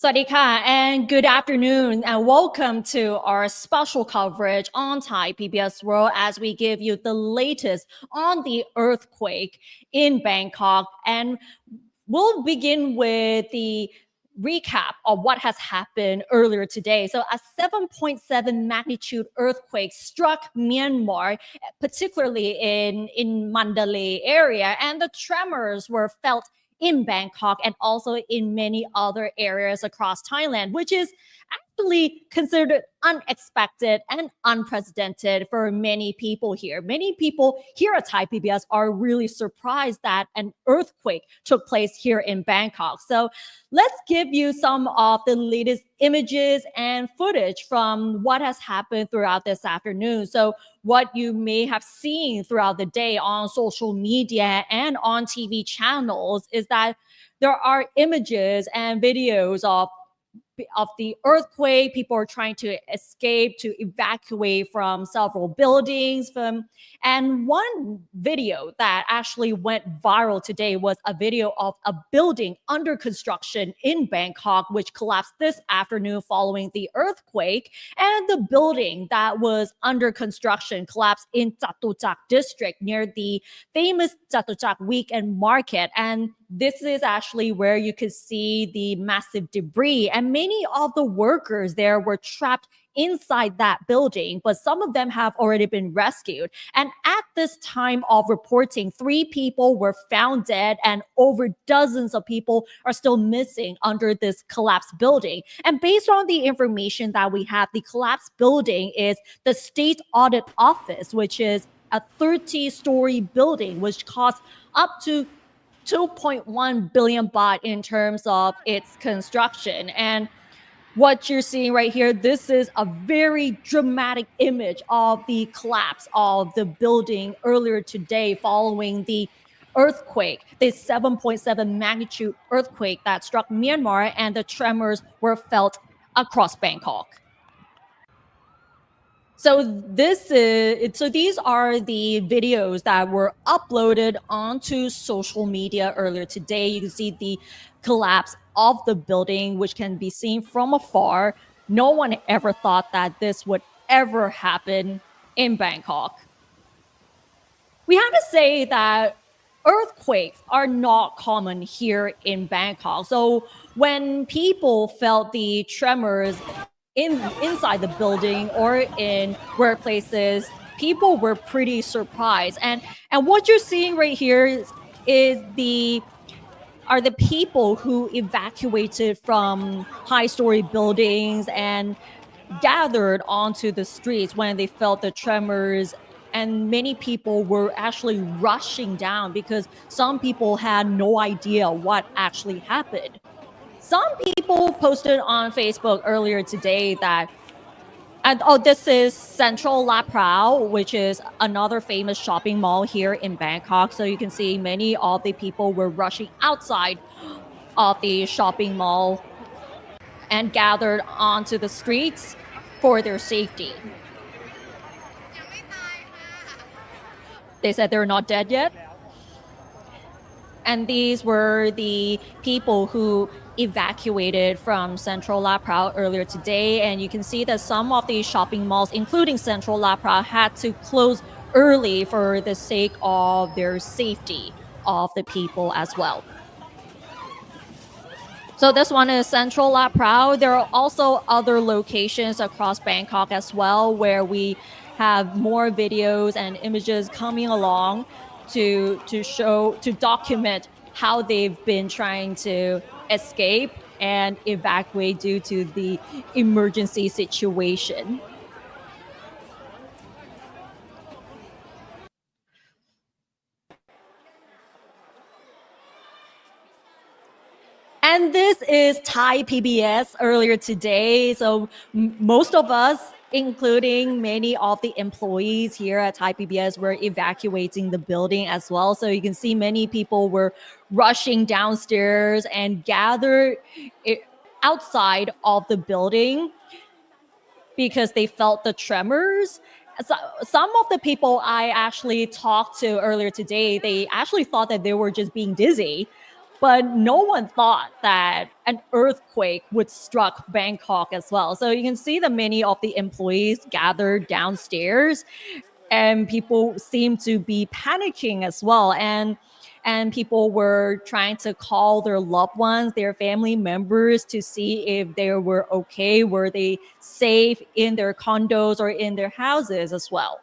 Swadika and good afternoon and welcome to our special coverage on Thai PBS World as we give you the latest on the earthquake in Bangkok. And we'll begin with the recap of what has happened earlier today. So a 7.7 magnitude earthquake struck Myanmar, particularly in Mandalay area, and the tremors were felt in Bangkok and also in many other areas across Thailand, which is actually considered unexpected and unprecedented for many people here. Many people here at Thai PBS are really surprised that an earthquake took place here in Bangkok. So let's give you some of the latest images and footage from what has happened throughout this afternoon. So what you may have seen throughout the day on social media and on TV channels is that there are images and videos of the earthquake. People are trying to escape, to evacuate from several buildings. And one video that actually went viral today was a video of a building under construction in Bangkok, which collapsed this afternoon following the earthquake. And the building that was under construction collapsed in Chatuchak district near the famous Chatuchak weekend market. And this is actually where you could see the massive debris, and many of the workers there were trapped inside that building, but some of them have already been rescued. And at this time of reporting, 3 people were found dead and over dozens of people are still missing under this collapsed building. And based on the information that we have, the collapsed building is the State Audit Office, which is a 30-story building, which costs up to 2.1 billion baht in terms of its construction. And what you're seeing right here, this is a very dramatic image of the collapse of the building earlier today following the earthquake, the 7.7 magnitude earthquake that struck Myanmar, and the tremors were felt across Bangkok. So these are the videos that were uploaded onto social media earlier today. You can see the collapse of the building, which can be seen from afar. No one ever thought that this would ever happen in Bangkok. We have to say that earthquakes are not common here in Bangkok. So when people felt the tremors inside the building or in workplaces, people were pretty surprised. And what you're seeing right here is the people who evacuated from high-story buildings and gathered onto the streets when they felt the tremors. And many people were actually rushing down because some people had no idea what actually happened. Some people posted on Facebook earlier today that, this is Central La Prao, which is another famous shopping mall here in Bangkok. So you can see many of the people were rushing outside of the shopping mall and gathered onto the streets for their safety. They said they're not dead yet. And these were the people who evacuated from Central La Prao earlier today. And you can see that some of these shopping malls, including Central La Prao, had to close early for the sake of their safety of the people as well. So this one is Central La Prao. There are also other locations across Bangkok as well where we have more videos and images coming along to document how they've been trying to escape and evacuate due to the emergency situation. And this is Thai PBS earlier today. So most of us, including many of the employees here at Thai PBS, were evacuating the building as well. So you can see many people were rushing downstairs and gathered outside of the building because they felt the tremors. So, some of the people I actually talked to earlier today, they actually thought that they were just being dizzy. but no one thought that an earthquake would struck Bangkok as well. So you can see that many of the employees gathered downstairs and people seem to be panicking as well, and people were trying to call their loved ones, their family members, to see if they were okay, were they safe in their condos or in their houses as well.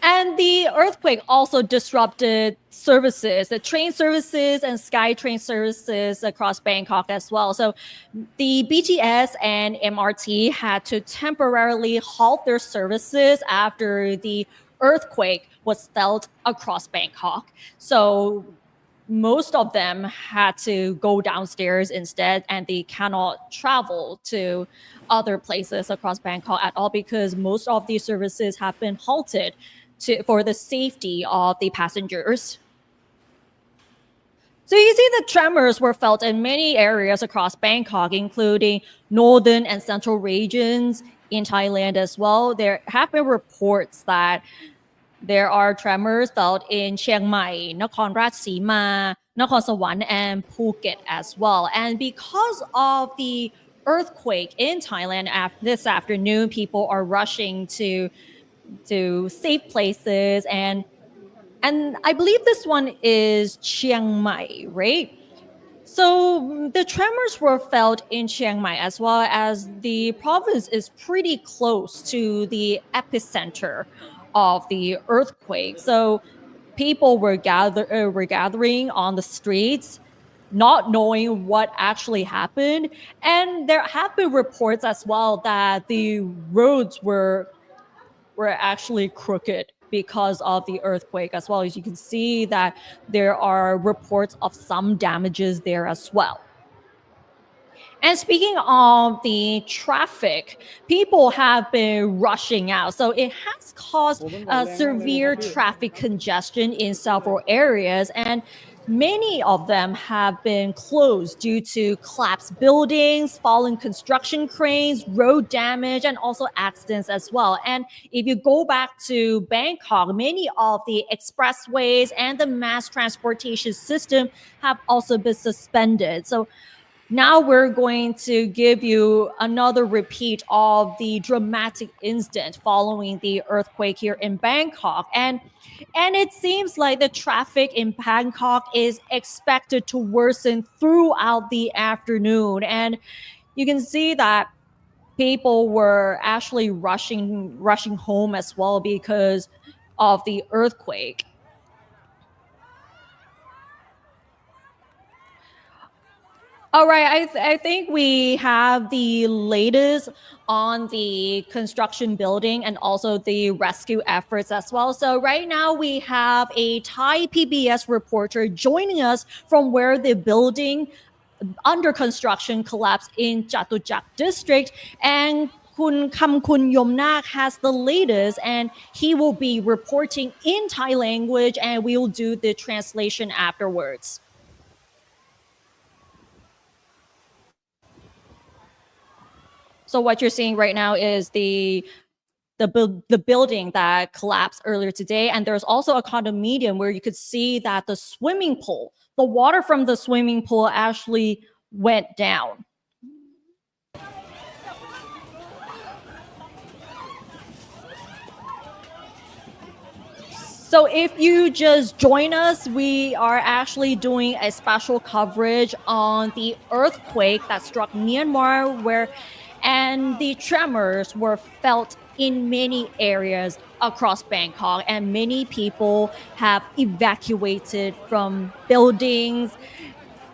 And the earthquake also disrupted services, the train services and SkyTrain services across Bangkok as well. So the BTS and MRT had to temporarily halt their services after the earthquake was felt across Bangkok. So most of them had to go downstairs instead, and they cannot travel to other places across Bangkok at all because most of these services have been halted for the safety of the passengers. So you see the tremors were felt in many areas across Bangkok, including northern and central regions in Thailand as well. There have been reports that there are tremors felt in Chiang Mai, Nakhon Ratchasima, Nakhon Sawan, and Phuket as well. And because of the earthquake in Thailand this afternoon, people are rushing to safe places, and I believe this one is Chiang Mai, right? So the tremors were felt in Chiang Mai as well, as the province is pretty close to the epicenter of the earthquake. So people were gathering on the streets, not knowing what actually happened. And there have been reports as well that the roads were actually crooked because of the earthquake as well. As you can see that there are reports of some damages there as well. And speaking of the traffic, people have been rushing out. So it has caused severe traffic congestion in several areas, and many of them have been closed due to collapsed buildings, fallen construction cranes, road damage, and also accidents as well. And if you go back to Bangkok, many of the expressways and the mass transportation system have also been suspended. So now we're going to give you another repeat of the dramatic incident following the earthquake here in Bangkok. And it seems like the traffic in Bangkok is expected to worsen throughout the afternoon. And you can see that people were actually rushing home as well because of the earthquake. All right, I think we have the latest on the construction building and also the rescue efforts as well. So right now we have a Thai PBS reporter joining us from where the building under construction collapsed in Chatuchak district, and Kun Kamkun Yomnak has the latest, and he will be reporting in Thai language, and we will do the translation afterwards. So what you're seeing right now is the building that collapsed earlier today, and there's also a condominium where you could see that the swimming pool, the water from the swimming pool actually went down. So if you just join us, we are actually doing a special coverage on the earthquake that struck Myanmar, and the tremors were felt in many areas across Bangkok, and many people have evacuated from buildings,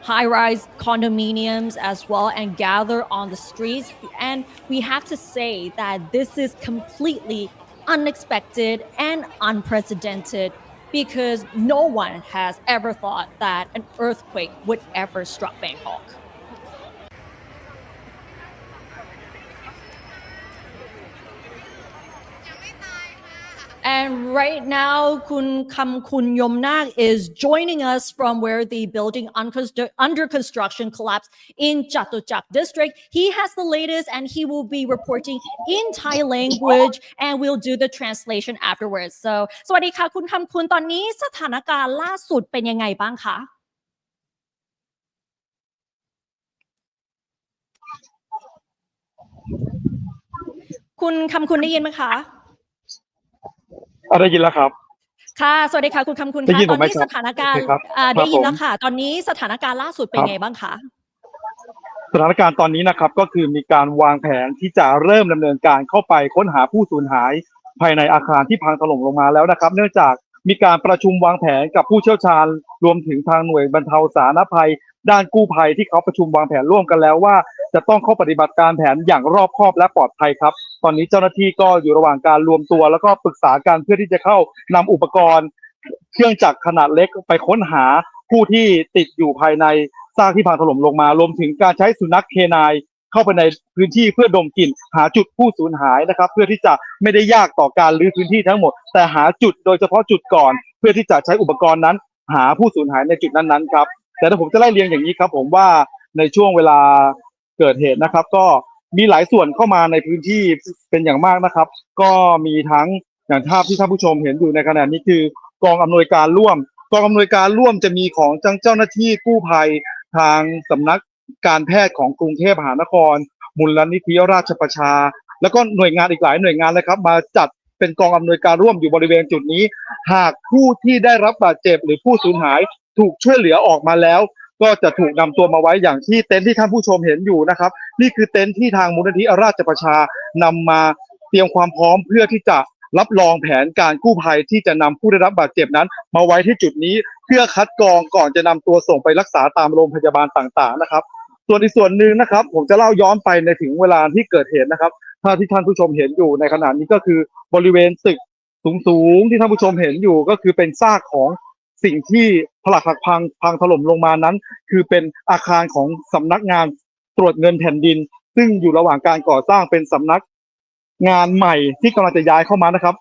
high-rise condominiums as well, and gather on the streets. And we have to say that this is completely unexpected and unprecedented because no one has ever thought that an earthquake would ever struck Bangkok. And And right now, Kun Kam Kun Yomnak is joining us from where the building under construction collapsed in Chatuchak district. He has the latest and he will be reporting in Thai language and we'll do the translation afterwards. So, สวัสดีค่ะคุณคำคุณตอนนี้สถานการณ์ล่าสุดเป็นยังไงบ้างคะคุณคำคุณได้ยินไหมคะได้ยินแล้วครับค่ะสวัสดีค่ะคุณคำคุณค่ะตอนนี้สถานการณ์ได้ยินแล้วค่ะตอนนี้สถานการณ์ล่าสุดเป็นไงบ้างคะสถานการณ์ตอนนี้นะครับก็คือมีการวางแผนที่จะเริ่มดำเนินการเข้าไปค้นหาผู้สูญหายภายในอาคารที่พังถล่มลงมาแล้วนะครับเนื่องจากมีการประชุมวางแผนกับผู้เชี่ยวชาญรวมถึงทางหน่วยบรรเทาสาธารณภัยด้านกู้ภัยที่เขาประชุมวางแผนร่วมกันแล้วว่าจะต้องเข้าปฏิบัติการแผนอย่างรอบคอบและปลอดภัยครับตอนนี้เจ้าหน้าที่ก็อยู่ระหว่างการรวมตัวแล้วก็ปรึกษากันเพื่อที่จะเข้านำอุปกรณ์เครื่องจักรขนาดเล็กไปค้นหาผู้ที่ติดอยู่ภายในซากที่พังถล่มลงมารวมถึงการใช้สุนัขเคนายเข้าไปในพื้นที่เพื่อดมกลิ่นหาจุดผู้สูญหายนะครับเพื่อที่จะไม่ได้ยากต่อการรื้อพื้นที่ทั้งหมดแต่หาจุดโดยเฉพาะจุดก่อนเพื่อที่จะใช้อุปกรณ์นั้นหาผู้สูญหายในจุดนั้นๆครับแต่ถ้าผมจะไล่เรียงอย่างนี้ครับผมว่าในช่วงเวลาเกิดเหตุนะครับก็มีหลายส่วนเข้ามาในพื้นที่เป็นอย่างมากนะครับก็มีทั้งอย่างภาพที่ท่านผู้ชมเห็นอยู่ในขณะนี้คือกองอำนวยการร่วมจะมีของเจ้าหน้าที่กู้ภัยทางสำนักการแพทย์ของกรุงเทพมหานครมูลนิธิราชประชาแล้วก็หน่วยงานอีกหลายหน่วยงานเลยครับมาจัดเป็นกองอำนวยการร่วมอยู่บริเวณจุดนี้หากผู้ที่ได้รับบาดเจ็บหรือผู้สูญหายถูกช่วยเหลือออกมาแล้วก็จะถูกนำตัวมาไว้อย่างที่เต็นท์ที่ท่านผู้ชมเห็นอยู่นะครับนี่คือเต็นท์ที่ทางมูลนิธิราชประชานำมาเตรียมความพร้อมเพื่อที่จะรับรองแผนการกู้ภัยที่จะนำผู้ได้รับบาดเจ็บนั้นมาไว้ที่จุดนี้เพื่อคัดกรองก่อนจะนำตัวส่งไปรักษาตามโรงพยาบาลต่างๆนะครับส่วนอีกส่วนหนึ่งนะครับผมจะเล่าย้อนไปในถึงเวลาที่เกิดเหตุนะครับถ้าที่ท่านผู้ชมเห็นอยู่ในขณะนี้ก็คือบริเวณตึกสูงๆที่ท่านผู้ชมเห็นอยู่ก็คือเป็นซากของสิ่งที่ผลักหักพังถล่มลงมานั้นคือเป็นอาคารของสำนักงานตรวจเงินแผ่นดินซึ่งอยู่ระหว่างการก่อสร้างเป็นสำนักงานใหม่ที่กำลังจะย้ายเข้ามานะครับ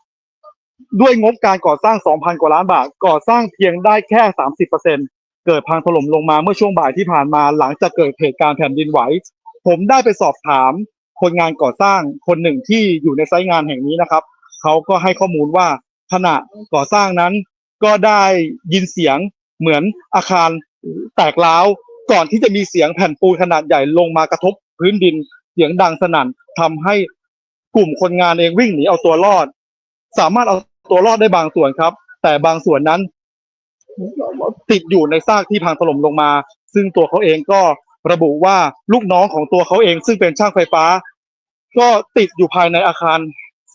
ด้วยงบการก่อสร้าง 2,000 กว่าล้านบาทก่อสร้างเพียงได้แค่ 30%เกิดพังถล่มลงมาเมื่อช่วงบ่ายที่ผ่านมาหลังจากเกิดเหตุการณ์แผ่นดินไหวผมได้ไปสอบถามคนงานก่อสร้างคนหนึ่งที่อยู่ในไซต์งานแห่งนี้นะครับเขาก็ให้ข้อมูลว่าขณะก่อสร้างนั้นก็ได้ยินเสียงเหมือนอาคารแตกร้าวก่อนที่จะมีเสียงแผ่นปูนขนาดใหญ่ลงมากระทบพื้นดินเสียงดังสนั่นทำให้กลุ่มคนงานเองวิ่งหนีเอาตัวรอดสามารถเอาตัวรอดได้บางส่วนครับแต่บางส่วนนั้นติดอยู่ในซากที่พังถล่มลงมาซึ่งตัวเขาเองก็ระบุว่าลูกน้องของตัวเขาเองซึ่งเป็นช่างไฟฟ้าก็ติดอยู่ภายในอาคาร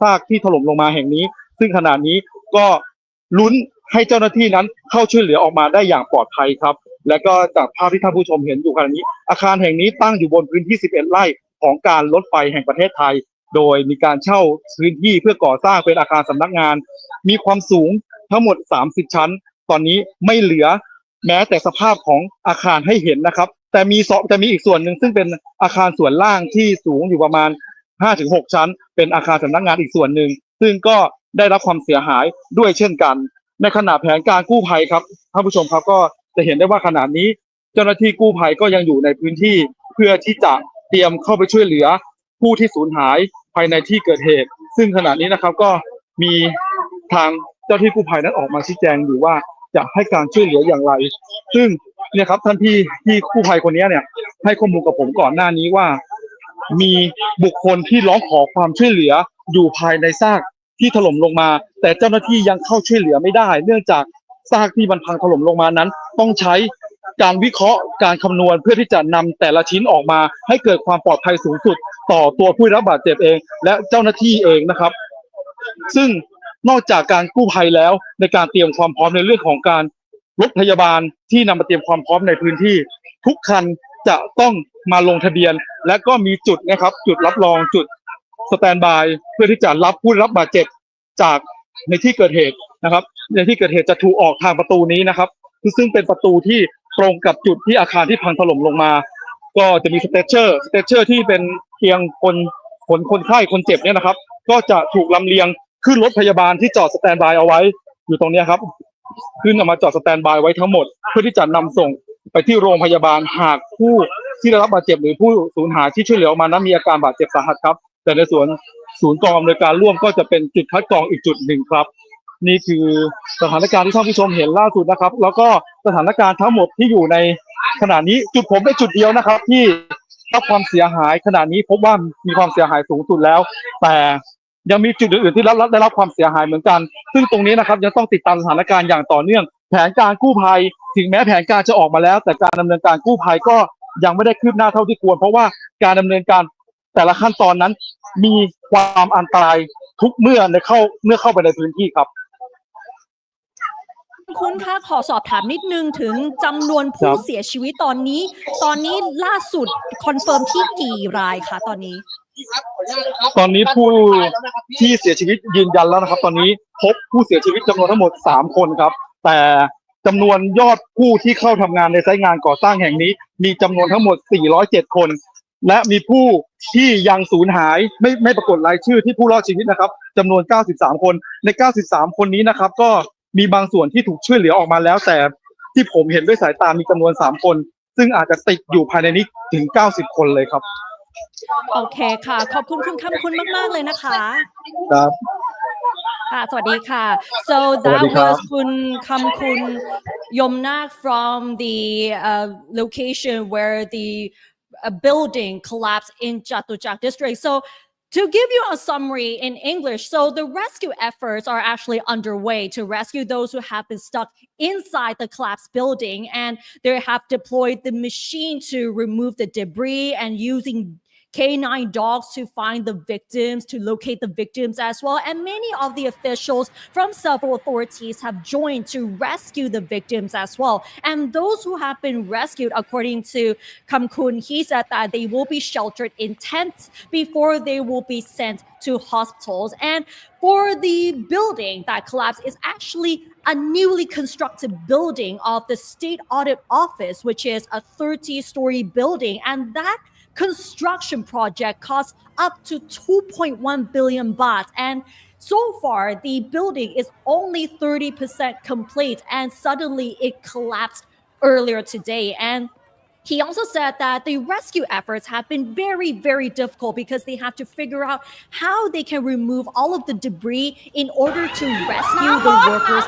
ซากที่ถล่มลงมาแห่งนี้ซึ่งขณะนี้ก็ลุ้นให้เจ้าหน้าที่นั้นเข้าช่วยเหลือออกมาได้อย่างปลอดภัยครับและก็จากภาพที่ท่านผู้ชมเห็นอยู่ขณะนี้อาคารแห่งนี้ตั้งอยู่บนพื้นที่11 ไร่ของการรถไฟแห่งประเทศไทยโดยมีการเช่าพื้นที่เพื่อก่อสร้างเป็นอาคารสำนักงานมีความสูงทั้งหมด30 ชั้นตอนนี้ไม่เหลือแม้แต่สภาพของอาคารให้เห็นนะครับแต่มีอีกส่วนหนึ่งซึ่งเป็นอาคารส่วนล่างที่สูงอยู่ประมาณ 5-6 ชั้นเป็นอาคารสำนักงานอีกส่วนหนึ่งซึ่งก็ได้รับความเสียหายด้วยเช่นกันในขณะแผนการกู้ภัยครับท่านผู้ชมครับก็จะเห็นได้ว่าขณะนี้เจ้าหน้าที่กู้ภัยก็ยังอยู่ในพื้นที่เพื่อที่จะเตรียมเข้าไปช่วยเหลือผู้ที่สูญหายภายในที่เกิดเหตุซึ่งขณะนี้นะครับก็มีทางเจ้าที่กู้ภัยนั้นออกมาชี้แจงอยู่ว่าจะให้การช่วยเหลืออย่างไรซึ่งเนี่ยครับท่านที่กู้ภัยคนนี้เนี่ยให้ข้อมูลกับผมก่อนหน้านี้ว่ามีบุคคลที่ร้องขอความช่วยเหลืออยู่ภายในซากที่ถล่มลงมาแต่เจ้าหน้าที่ยังเข้าช่วยเหลือไม่ได้เนื่องจากซากที่มันพังถล่มลงมานั้นต้องใช้การวิเคราะห์การคำนวณเพื่อที่จะนำแต่ละชิ้นออกมาให้เกิดความปลอดภัยสูงสุดต่อตัวผู้รับบาดเจ็บเองและเจ้าหน้าที่เองนะครับซึ่งนอกจากการกู้ภัยแล้วในการเตรียมความพร้อมในเรื่องของการรถพยาบาลที่นำมาเตรียมความพร้อมในพื้นที่ทุกคันจะต้องมาลงทะเบียนและก็มีจุดนะครับจุดรับรองจุดสแตนด์บายเพื่อที่จะรับผู้รับบาดเจ็บจากในที่เกิดเหตุนะครับในที่เกิดเหตุจะถูกออกทางประตูนี้นะครับซึ่งเป็นประตูที่ตรงกับจุดที่อาคารที่พังถล่มลงมาก็จะมีสเตเชอร์ที่เป็นเตียงคนไข้คนเจ็บเนี่ยนะครับก็จะถูกลำเลียง ขึ้นรถพยาบาลที่จอดสแตนด์บายเอาไว้อยู่ตรงนี้ครับขึ้นออกมาจอดสแตนด์บายไว้ทั้งหมดเพื่อที่จะนำส่งไปที่โรงพยาบาลหากผู้ที่ได้รับบาดเจ็บหรือผู้สูญหายที่ช่วยเหลือออกมานั้นมีอาการบาดเจ็บสาหัสครับแต่ในส่วนศูนย์กองอำนวยการร่วมก็จะเป็นจุดคัดกรองอีกจุดหนึ่งครับนี่คือสถานการณ์ที่ท่านผู้ชมเห็นล่าสุดนะครับแล้วก็สถานการณ์ทั้งหมดที่อยู่ในขณะนี้จุดผมเป็นจุดเดียวนะครับที่รับความเสียหายขณะนี้พบว่ามีความเสียหายสูงสุดแล้วแต่ยังมีจุดอื่นๆที่ได้รับความเสียหายเหมือนกันซึ่งตรงนี้นะครับยังต้องติดตามสถานการณ์อย่างต่อเนื่องแผนการกู้ภัยถึงแม้แผนการจะออกมาแล้วแต่การดำเนินการกู้ภัยก็ยังไม่ได้คืบหน้าเท่าที่ควรเพราะว่าการดำเนินการแต่ละขั้นตอนนั้นมีความอันตรายทุกเมื่อเข้าไปในพื้นที่ครับคุณคะขอสอบถามนิดนึงถึงจำนวนผู้เสียชีวิตตอนนี้ล่าสุดคอนเฟิร์มที่กี่รายคะตอนนี้ผู้ที่เสียชีวิตยืนยันแล้วนะครับตอนนี้พบผู้เสียชีวิตจำนวนทั้งหมด3คนครับแต่จำนวนยอดผู้ที่เข้าทำงานในไซต์งานก่อสร้างแห่งนี้มีจำนวนทั้งหมด407คนและมีผู้ที่ยังสูญหายไม่ปรากฏรายชื่อที่ผู้รอดชีวิตนะครับจำนวน93คนใน93คนนี้นะครับก็มีบางส่วนที่ถูกช่วยเหลือออกมาแล้วแต่ที่ผมเห็นด้วยสายตามีจำนวน3คนซึ่งอาจจะติดอยู่ภายในนี้ถึง90คนเลยครับโอเคค่ะขอบคุณคุณคำคุณมากๆเลยนะคะครับค่ะสวัสดีค่ะ so that was คุณคำคุณยมนาค from the location where the building collapsed in Jatujak district. So to give you a summary in English, so the rescue efforts are actually underway to rescue those who have been stuck inside the collapsed building, and they have deployed the machine to remove the debris and using K9 dogs to find the victims, to locate the victims as well. And many of the officials from several authorities have joined to rescue the victims as well. And those who have been rescued, according to Kamkun, he said that they will be sheltered in tents before they will be sent to hospitals. And for the building that collapsed is actually a newly constructed building of the State Audit Office, which is a 30-story building. And that construction project costs up to 2.1 billion baht, and so far the building is only 30% complete, and suddenly it collapsed earlier today. And he also said that the rescue efforts have been very, very difficult because they have to figure out how they can remove all of the debris in order to rescue the workers.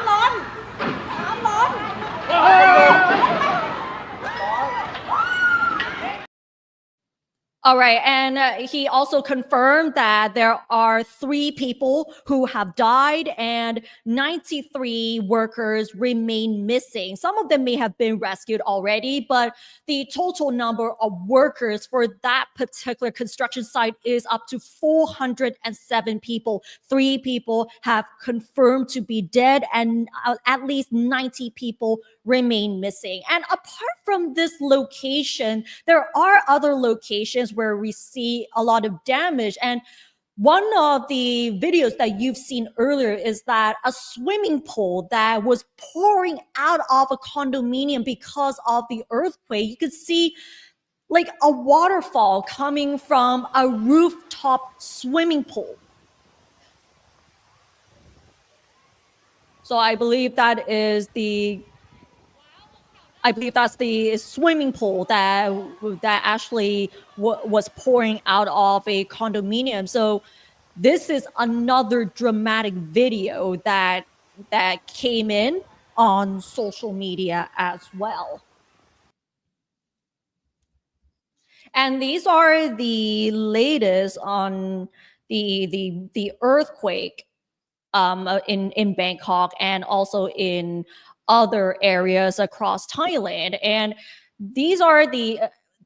All right, and he also confirmed that there are 3 people who have died and 93 workers remain missing. Some of them may have been rescued already, but the total number of workers for that particular construction site is up to 407 people. 3 people have confirmed to be dead, and at least 90 people remain missing. And apart from this location, there are other locations where we see a lot of damage. And one of the videos that you've seen earlier is that a swimming pool that was pouring out of a condominium because of the earthquake. You could see like a waterfall coming from a rooftop swimming pool. So I believe that's the swimming pool that actually was pouring out of a condominium. So this is another dramatic video that came in on social media as well. And these are the latest on the earthquake in Bangkok and also in other areas across Thailand. And these are the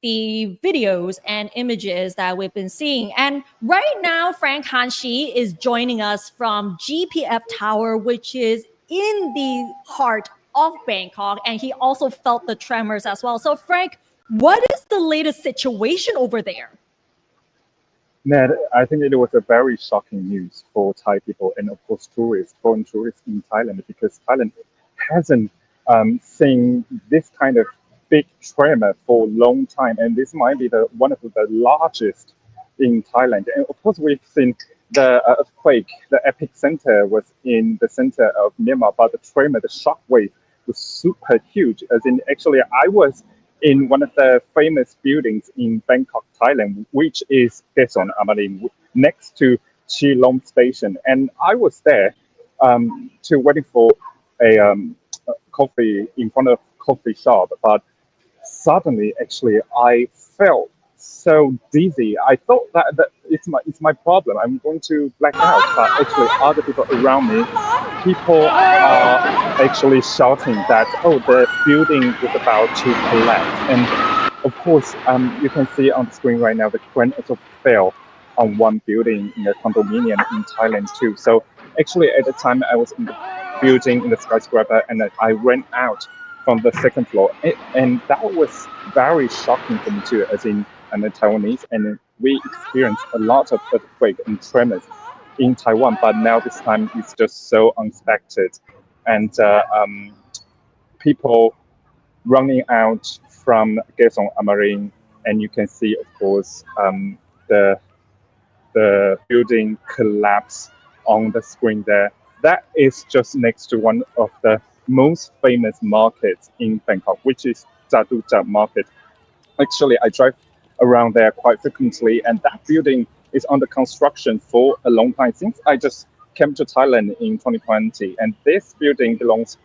videos and images that we've been seeing. And right now, Frank Hanshi is joining us from GPF Tower, which is in the heart of Bangkok. And he also felt the tremors as well. So Frank, what is the latest situation over there? Ned, I think it was a very shocking news for Thai people and of course foreign tourists in Thailand, because Thailand hasn't seen this kind of big tremor for a long time, and this might be one of the largest in Thailand. And of course, we've seen the earthquake, the epicenter was in the center of Myanmar, but the tremor, the shock wave was super huge. As in, actually, I was in one of the famous buildings in Bangkok, Thailand, which is Kaesong Amarin, next to Chi Lom Station. And I was there to waiting for a coffee in front of coffee shop, but suddenly, actually, I felt so dizzy. I thought that it's my problem. I'm going to black out. But actually, other people around me, people are actually shouting that, oh, the building is about to collapse. And of course, you can see on the screen right now, the crane also fell on one building in a condominium in Thailand too. So actually, at the time, I was in the building in the skyscraper, and I ran out from the second floor, and that was very shocking for me too. As in, I'm a Taiwanese, and we experienced a lot of earthquake and tremors in Taiwan, but now this time it's just so unexpected, and people running out from Kaesong Amarin, and you can see, of course, the building collapse on the screen there. That is just next to one of the most famous markets in Bangkok, which is Jatuja Market. Actually, I drive around there quite frequently, and that building is under construction for a long time since I just came to Thailand in 2020. And this building belongs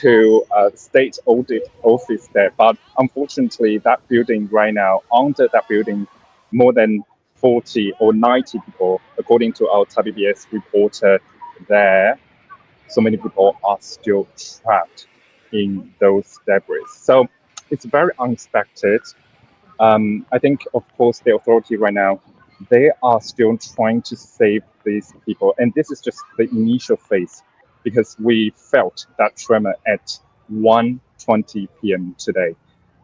to a state audit office there. But unfortunately, that building right now, under that building, more than 40 or 90 people, according to our Thai PBS reporter there, so many people are still trapped in those debris. So it's very unexpected. I think, of course, the authority right now, they are still trying to save these people. And this is just the initial phase because we felt that tremor at 1:20 p.m. today.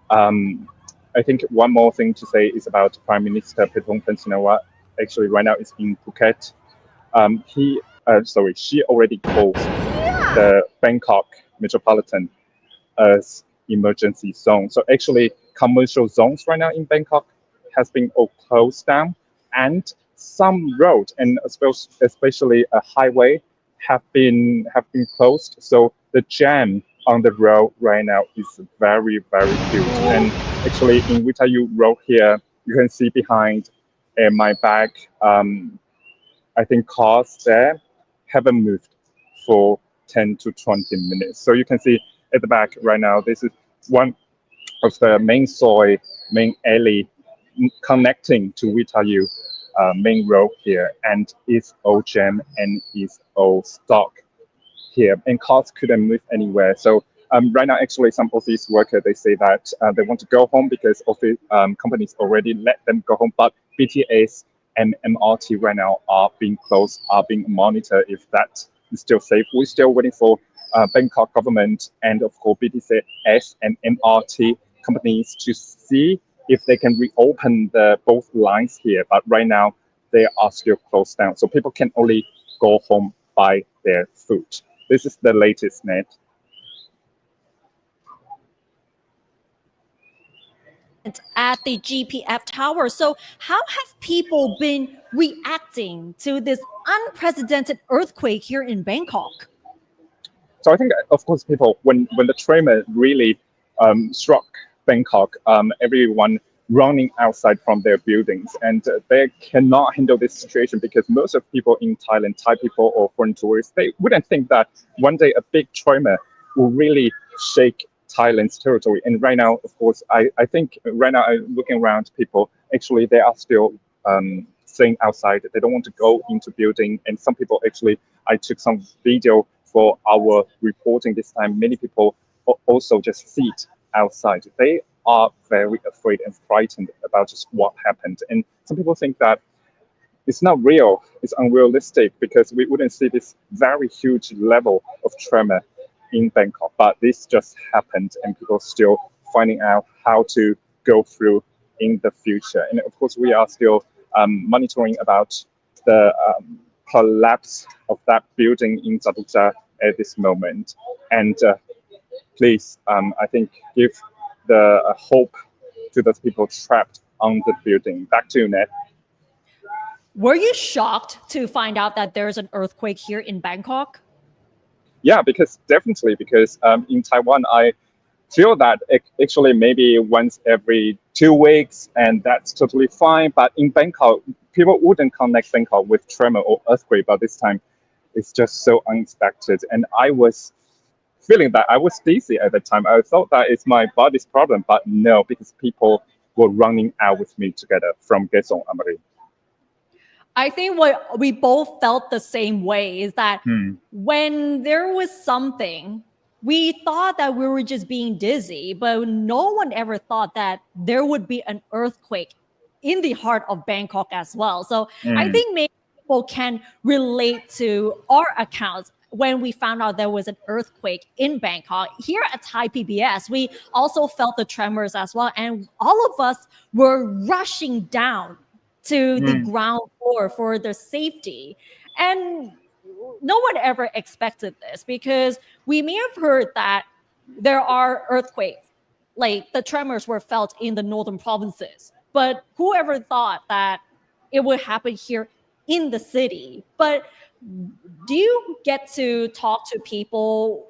I think one more thing to say is about Prime Minister Petong Sinawa. Actually, right now is in Phuket. She already closed the Bangkok metropolitan as emergency zone. So actually, commercial zones right now in Bangkok has been all closed down, and some road and especially a highway have been closed. So the jam on the road right now is very huge. And actually, in Witayu Road here, you can see behind my back. I think cars there haven't moved for 10 to 20 minutes. So you can see at the back right now, this is one of the main alley connecting to Witayu main road here, and it's all jam and it's all stock here, and cars couldn't move anywhere. So right now, actually, some office workers, they say that they want to go home because office companies already let them go home, but BTS and MRT right now are being closed, are being monitored if that is still safe. We're still waiting for Bangkok government and of course BTS and MRT companies to see if they can reopen the both lines here. But right now they are still closed down, so people can only go home by their foot. This is the latest, Ned. At the GPF tower. So how have people been reacting to this unprecedented earthquake here in Bangkok? So I think, of course, people, when the tremor really struck Bangkok, everyone running outside from their buildings, and they cannot handle this situation because most of people in Thailand, Thai people or foreign tourists, they wouldn't think that one day a big tremor will really shake Thailand's territory. And right now, of course, I think right now, looking around, people actually they are still staying outside. They don't want to go into building, and some people actually, I took some video for our reporting this time. Many people also just sit outside. They are very afraid and frightened about just what happened. And some people think that it's not real, it's unrealistic because we wouldn't see this very huge level of tremor in Bangkok. But this just happened, and people are still finding out how to go through in the future. And of course, we are still monitoring about the collapse of that building in Jatuja at this moment. And please, I think, give the hope to those people trapped on the building. Back to you, Ned. Were you shocked to find out that there's an earthquake here in Bangkok? Yeah, because in Taiwan, I feel that actually maybe once every 2 weeks, and that's totally fine. But in Bangkok, people wouldn't connect Bangkok with tremor or earthquake, but this time it's just so unexpected. And I was feeling that I was dizzy at the time. I thought that it's my body's problem, but no, because people were running out with me together from Gaesong Amari. I think what we both felt the same way is that when there was something, we thought that we were just being dizzy, but no one ever thought that there would be an earthquake in the heart of Bangkok as well. So I think maybe people can relate to our accounts when we found out there was an earthquake in Bangkok. Here at Thai PBS, we also felt the tremors as well. And all of us were rushing down to the ground floor for their safety. And no one ever expected this because we may have heard that there are earthquakes, like the tremors were felt in the northern provinces. But whoever thought that it would happen here in the city? But do you get to talk to people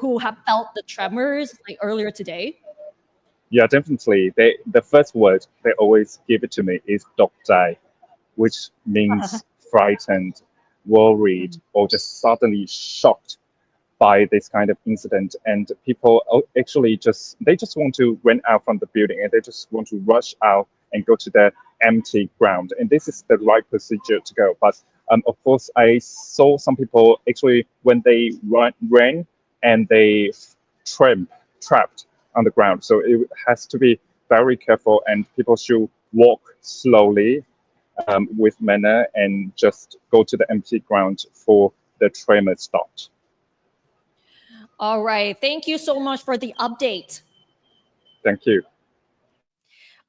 who have felt the tremors like earlier today? Yeah, definitely. The first word they always give it to me is "dokjai," which means frightened, worried, or just suddenly shocked by this kind of incident. And people actually they just want to run out from the building and they just want to rush out and go to the empty ground. And this is the right procedure to go. But of course, I saw some people actually when they ran and they trapped on the ground. So it has to be very careful, and people should walk slowly with manner and just go to the empty ground for the tremor start. All right. Thank you so much for the update. Thank you.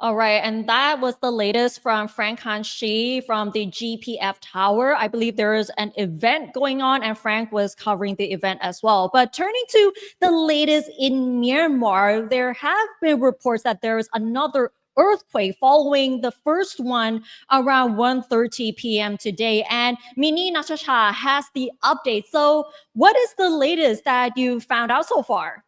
All right. And that was the latest from Frank Han-shi from the GPF Tower. I believe there is an event going on and Frank was covering the event as well. But turning to the latest in Myanmar, there have been reports that there is another earthquake following the first one around 1:30 p.m. today. And Mini Natasha has the update. So what is the latest that you found out so far?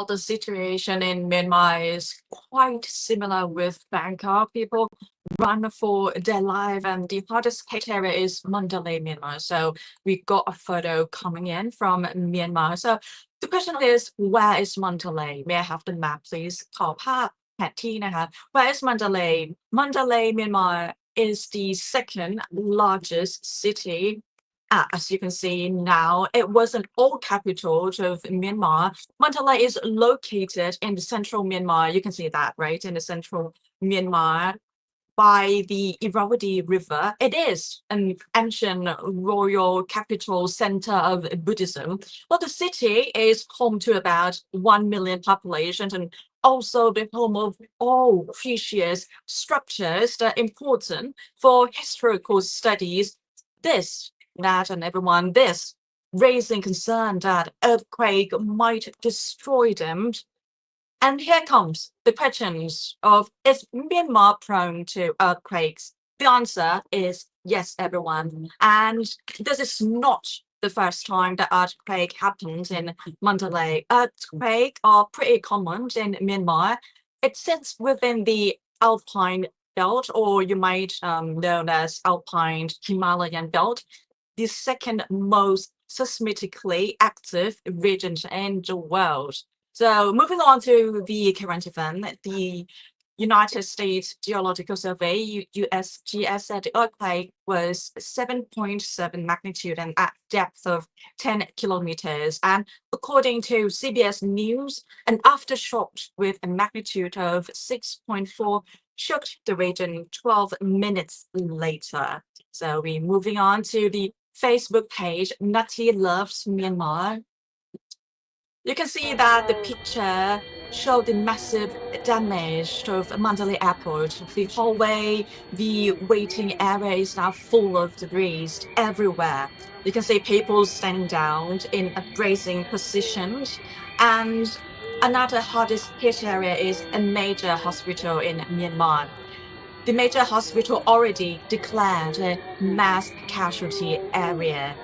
The situation in Myanmar is quite similar with Bangkok. People run for their life, and the hottest hit area is Mandalay, Myanmar. So we got a photo coming in from Myanmar. So the question is, where is Mandalay? May I have the map, please? ขอภาพแผนที่นะคะ Where is Mandalay? Mandalay, Myanmar is the second largest city. As you can see now, it was an old capital of Myanmar. Mandalay is located in the central Myanmar. You can see that, right? In the central Myanmar by the Irrawaddy River. It is an ancient royal capital center of Buddhism. Well, the city is home to about 1 million population and also the home of all precious structures that are important for historical studies. That and everyone, this raising concern that earthquake might destroy them. And here comes the questions of, is Myanmar prone to earthquakes? The answer is yes, everyone. And this is not the first time that earthquake happens in Mandalay. Earthquakes are pretty common in Myanmar. It sits within the Alpine belt, or you might know as Alpine Himalayan belt, the second most seismically active region in the world. So moving on to the current event, the United States Geological Survey, USGS, said the earthquake was 7.7 magnitude and at depth of 10 kilometers. And according to CBS News, an aftershock with a magnitude of 6.4 shook the region 12 minutes later. So we're moving on to the Facebook page, Nutty Loves Myanmar. You can see that the picture showed the massive damage of Mandalay Airport. The hallway, the waiting area is now full of debris everywhere. You can see people standing down in bracing positions. And another hardest hit area is a major hospital in Myanmar. the major hospital already declared a mass casualty area.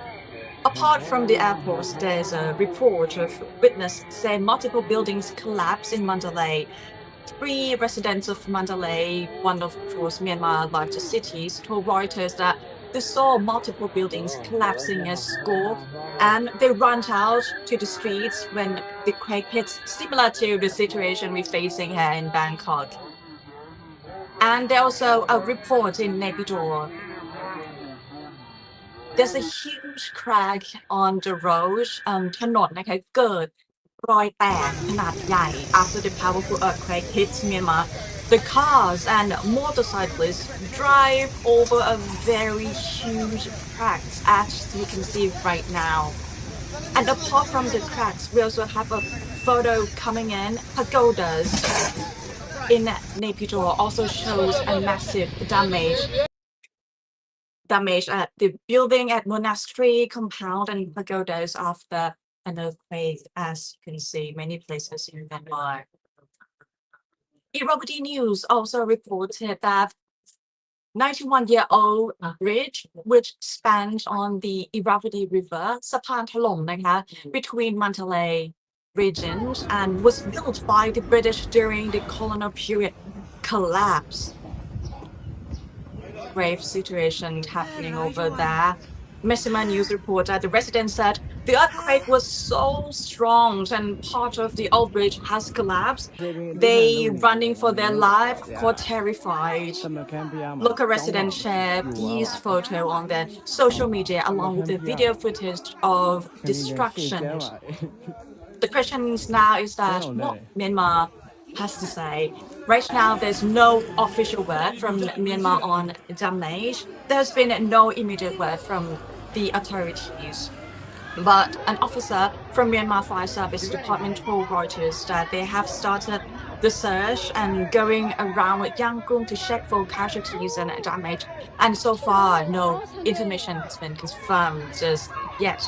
Apart from the airports, there's a report of witness say multiple buildings collapse in Mandalay. 3 residents of Mandalay, one of course Myanmar's largest cities, told Reuters that they saw multiple buildings collapsing as score, and they ran out to the streets when the quake hits, similar to the situation we're facing here in Bangkok. And there's also a report in Naypyidaw. There's a huge crack on the road ถนนนะคะเกิดรอยแตกขนาดใหญ่ after the powerful earthquake hits Myanmar. The cars and motorcyclists drive over a very huge cracks, as you can see right now. And apart from the cracks, we also have a photo coming in. Pagodas in Naypyidaw also shows a massive damage at the building at monastery compound and pagodas after an earthquake, as you can see many places in Myanmar. Irrawaddy News also reported that 91-year-old bridge which spans on the Irrawaddy River สะพานถล่มนะคะ between Mandalay regions and was built by the British during the colonial period collapsed. Grave situation happening over there. Messima News report that the residents said the earthquake was so strong and part of the old bridge has collapsed. They running for their life, got terrified. Local residents share these photo on their social media along with the video footage of destruction. The question now is that what Myanmar has to say. Right now, there's no official word from Myanmar on damage. There's been no immediate word from the authorities. But an officer from Myanmar Fire Service Department told Reuters that they have started the search and going around Yangon to check for casualties and damage. And so far, no information has been confirmed just yet.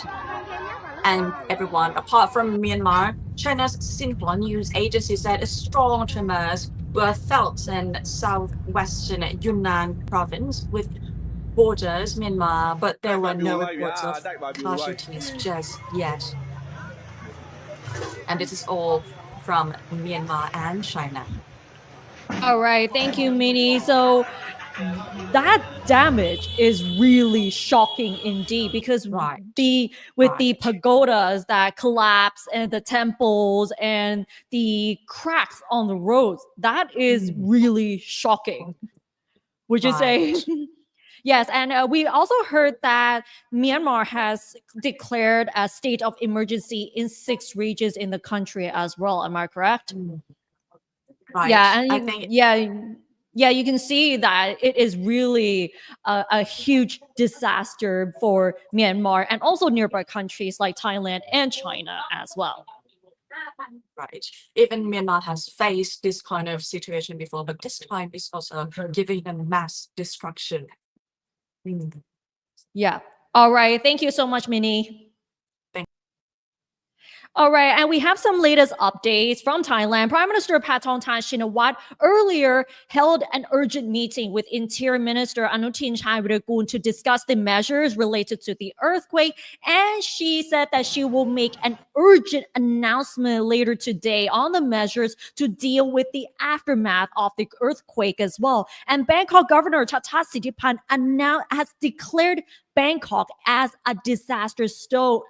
And everyone, apart from Myanmar, China's Xinhua news agency said a strong tremors were felt in southwestern Yunnan province with borders Myanmar, but there were no reports of casualties just yet. And this is all from Myanmar and China. All right, thank you, Minnie. So that damage is really shocking indeed because the pagodas that collapse and the temples and the cracks on the roads, that is really shocking. Would you say? Yes, and we also heard that Myanmar has declared a state of emergency in 6 regions in the country as well. Am I correct? Right. Yeah, and I think yeah, you can see that it is really a huge disaster for Myanmar and also nearby countries like Thailand and China as well. Right. Even Myanmar has faced this kind of situation before, but this time it's also giving them mass destruction. Yeah. All right. Thank you so much, Minnie. All right, and we have some latest updates from Thailand. Prime Minister Pathongthach Shinawatra earlier held an urgent meeting with Interior Minister Anutin Chaivirakul to discuss the measures related to the earthquake, and she said that she will make an urgent announcement later today on the measures to deal with the aftermath of the earthquake as well. And Bangkok Governor Chatham Sittipan has declared Bangkok as a disaster zone.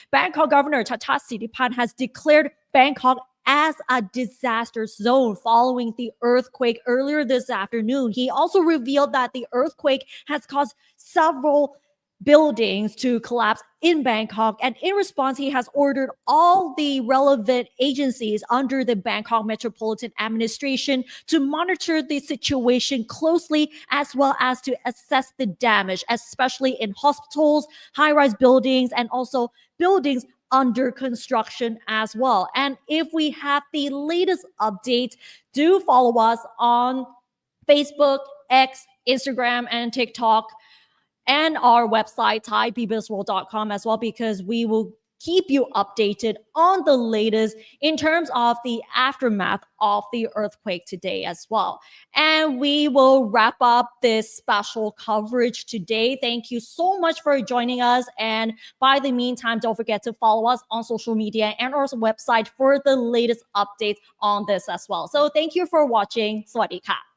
Bangkok Governor Chatham Sittipan has declared Bangkok as a disaster zone following the earthquake earlier this afternoon. He also revealed that the earthquake has caused several buildings to collapse in Bangkok, and in response he has ordered all the relevant agencies under the Bangkok Metropolitan Administration to monitor the situation closely as well as to assess the damage, especially in hospitals, high-rise buildings, and also buildings under construction as well. And if we have the latest updates, do follow us on Facebook, X, Instagram, and TikTok, and our website, thaipbsworld.com as well, because we will keep you updated on the latest in terms of the aftermath of the earthquake today as well. And we will wrap up this special coverage today. Thank you so much for joining us. And by the meantime, don't forget to follow us on social media and our website for the latest updates on this as well. So thank you for watching. สวัสดีค่ะ